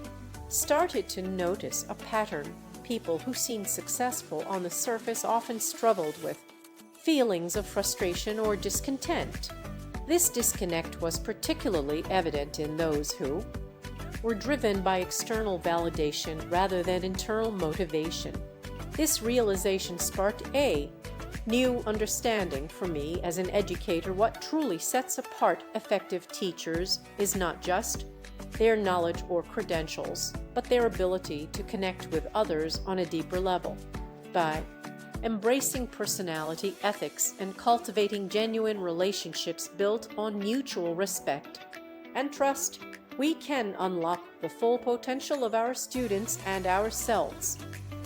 started to notice a pattern. People who seemed successful on the surface often struggled with feelings of frustration or discontent. This disconnect was particularly evident in those who were driven by external validation rather than internal motivation. This realization sparked a new understanding for me as an educator. What truly sets apart effective teachers is not just their knowledge or credentials, but their ability to connect with others on a deeper level. By embracing personality ethics and cultivating genuine relationships built on mutual respect and trust, we can unlock the full potential of our students and ourselves.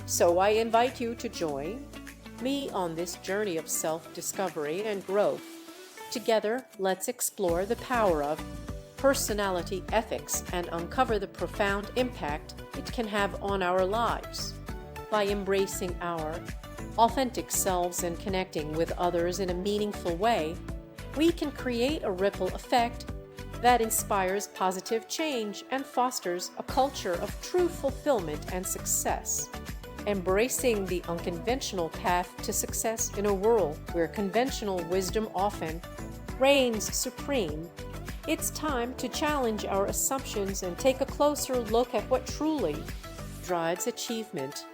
So I invite you to join me on this journey of self-discovery and growth. Together, let's explore the power of personality ethics and uncover the profound impact it can have on our lives. By embracing our authentic selves and connecting with others in a meaningful way, we can create a ripple effect that inspires positive change and fosters a culture of true fulfillment and success. Embracing the unconventional path to success in a world where conventional wisdom often reigns supreme, it's time to challenge our assumptions and take a closer look at what truly drives achievement.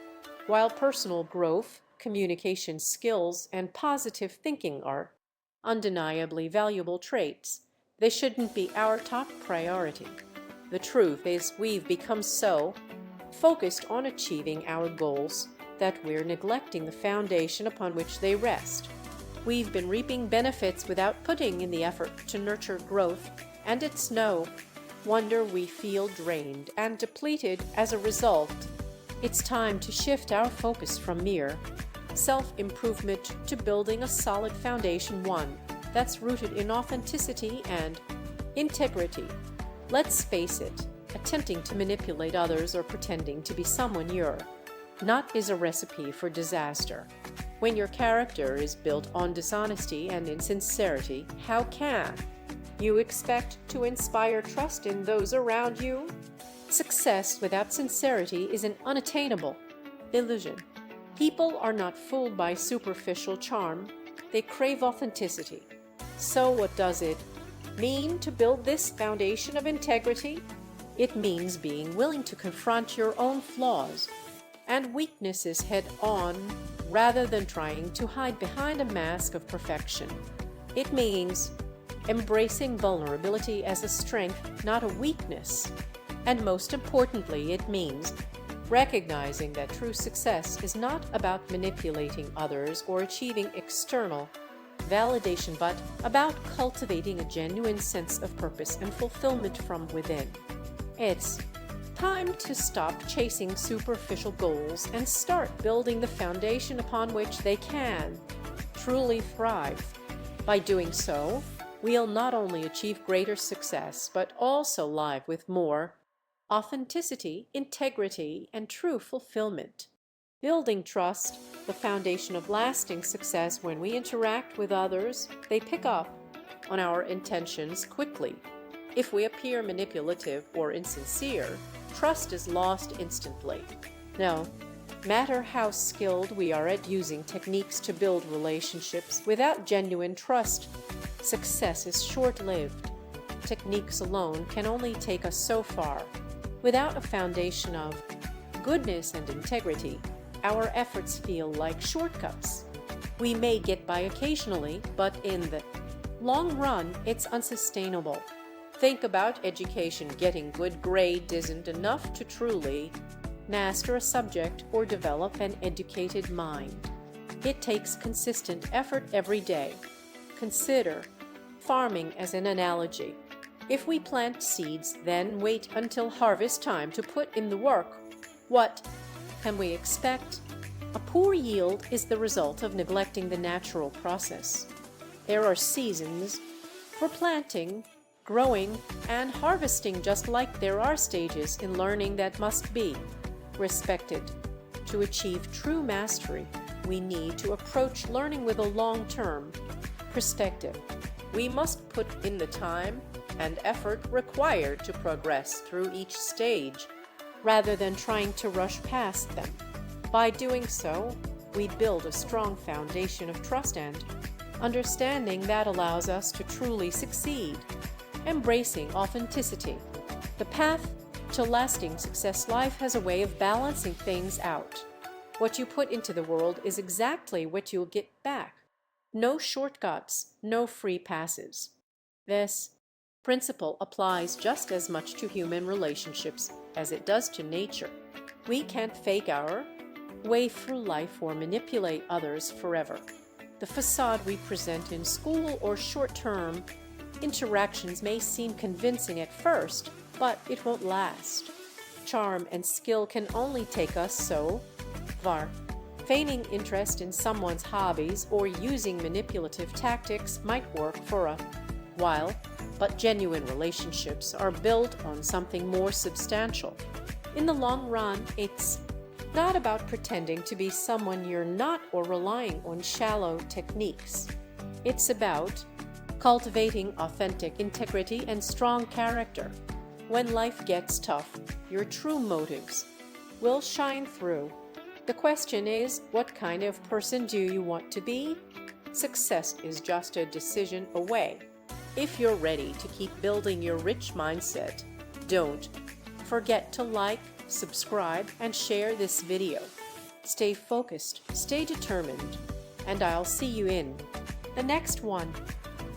While personal growth, communication skills, and positive thinking are undeniably valuable traits, they shouldn't be our top priority. The truth is, we've become so focused on achieving our goals that we're neglecting the foundation upon which they rest. We've been reaping benefits without putting in the effort to nurture growth, and it's no wonder we feel drained and depleted as a result. It's time to shift our focus from mere self-improvement to building a solid foundation, one that's rooted in authenticity and integrity. Let's face it, attempting to manipulate others or pretending to be someone you're not is a recipe for disaster. When your character is built on dishonesty and insincerity, how can you expect to inspire trust in those around you? Success without sincerity is an unattainable illusion. People are not fooled by superficial charm, they crave authenticity. So what does it mean to build this foundation of integrity? It means being willing to confront your own flaws and weaknesses head-on rather than trying to hide behind a mask of perfection. It means embracing vulnerability as a strength, not a weakness. And most importantly, it means recognizing that true success is not about manipulating others or achieving external validation, but about cultivating a genuine sense of purpose and fulfillment from within. It's time to stop chasing superficial goals and start building the foundation upon which they can truly thrive. By doing so, we'll not only achieve greater success, but also live with more authenticity, integrity, and true fulfillment. Building trust, the foundation of lasting success. When we interact with others, they pick up on our intentions quickly. If we appear manipulative or insincere, trust is lost instantly. No matter how skilled we are at using techniques to build relationships, without genuine trust, success is short-lived. Techniques alone can only take us so far. Without a foundation of goodness and integrity, our efforts feel like shortcuts. We may get by occasionally, but in the long run, it's unsustainable. Think about education. Getting good grades isn't enough to truly master a subject or develop an educated mind. It takes consistent effort every day. Consider farming as an analogy. If we plant seeds, then wait until harvest time to put in the work, what can we expect? A poor yield is the result of neglecting the natural process. There are seasons for planting, growing, and harvesting, just like there are stages in learning that must be respected. To achieve true mastery, we need to approach learning with a long-term perspective. We must put in the time and effort required to progress through each stage, rather than trying to rush past them. By doing so, we build a strong foundation of trust and understanding that allows us to truly succeed. Embracing authenticity, the path to lasting success. Life has a way of balancing things out. What you put into the world is exactly what you'll get back. No shortcuts, no free passes. This principle applies just as much to human relationships as it does to nature. We can't fake our way through life or manipulate others forever. The facade we present in school or short-term interactions may seem convincing at first, but it won't last. Charm and skill can only take us so far. Feigning interest in someone's hobbies or using manipulative tactics might work for a while, but genuine relationships are built on something more substantial. In the long run, it's not about pretending to be someone you're not or relying on shallow techniques. It's about cultivating authentic integrity and strong character. When life gets tough, your true motives will shine through. The question is, what kind of person do you want to be? Success is just a decision away. If you're ready to keep building your rich mindset, don't forget to like, subscribe, and share this video. Stay focused, stay determined, and I'll see you in the next one.